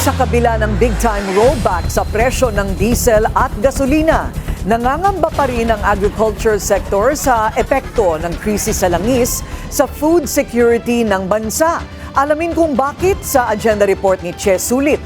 Sa kabila ng big-time rollback sa presyo ng diesel at gasolina, nangangamba pa rin ang agriculture sector sa epekto ng krisis sa langis sa food security ng bansa. Alamin kung bakit sa agenda report ni Che Sulit.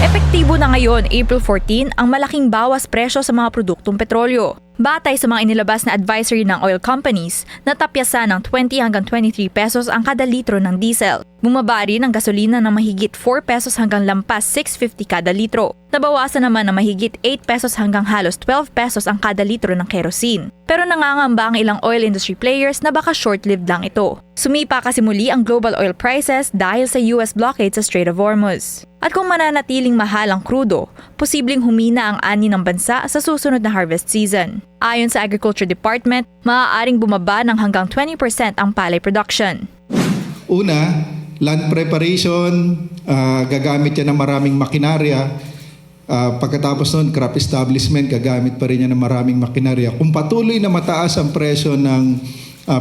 Epektibo na ngayon, April 14, ang malaking bawas presyo sa mga produktong petrolyo. Batay sa mga inilabas na advisory ng oil companies, natapyasan ng 20 hanggang 23 pesos ang kada litro ng diesel. Bumaba rin ang gasolina ng mahigit 4 pesos hanggang lampas 6.50 kada litro. Nabawasan naman ng mahigit 8 pesos hanggang halos 12 pesos ang kada litro ng kerosene. Pero nangangamba ang ilang oil industry players na baka short-lived lang ito. Sumipa kasi muli ang global oil prices dahil sa US blockade sa Strait of Hormuz. At kung mananatiling mahal ang krudo, posibleng humina ang ani ng bansa sa susunod na harvest season. Ayon sa Agriculture Department, maaaring bumaba ng hanggang 20% ang palay production. Una, land preparation, gagamit yan ng maraming makinarya. Pagkatapos nun, crop establishment, gagamit pa rin yan ng maraming makinarya. Kung patuloy na mataas ang presyo ng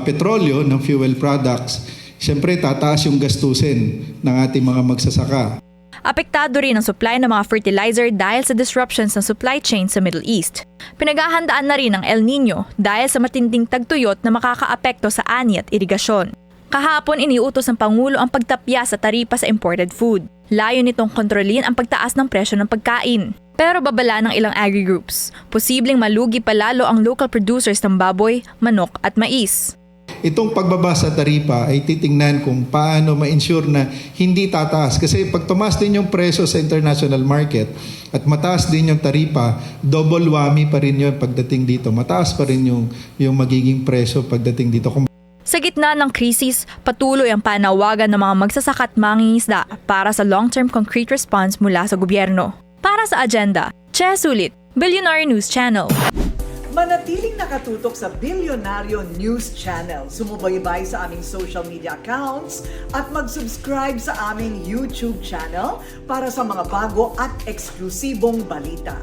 petrolyo, ng fuel products, siyempre tataas yung gastusin ng ating mga magsasaka. Apektado rin ang supply ng mga fertilizer dahil sa disruptions ng supply chain sa Middle East. Pinaghahandaan na rin ang El Nino dahil sa matinding tagtuyot na makakaapekto sa ani at irigasyon. Kahapon iniutos ng Pangulo ang pagtapya sa taripa sa imported food. Layo nitong kontrolin ang pagtaas ng presyo ng pagkain. Pero babala ng ilang agri-groups, posibleng malugi pa lalo ang local producers ng baboy, manok at mais. Itong pagbaba sa taripa ay titingnan kung paano ma-ensure na hindi tataas. Kasi pag tumaas din yung presyo sa international market at mataas din yung taripa, double whammy pa rin yun pagdating dito. Mataas pa rin yung magiging presyo pagdating dito. Sa gitna ng krisis, patuloy ang panawagan ng mga magsasaka at mangingisda para sa long-term concrete response mula sa gobyerno. Para sa agenda, Che Sulit, Billionaire News Channel. Manatiling nakatutok sa Billionario News Channel. Sumubaybay sa aming social media accounts at mag-subscribe sa aming YouTube channel para sa mga bago at eksklusibong balita.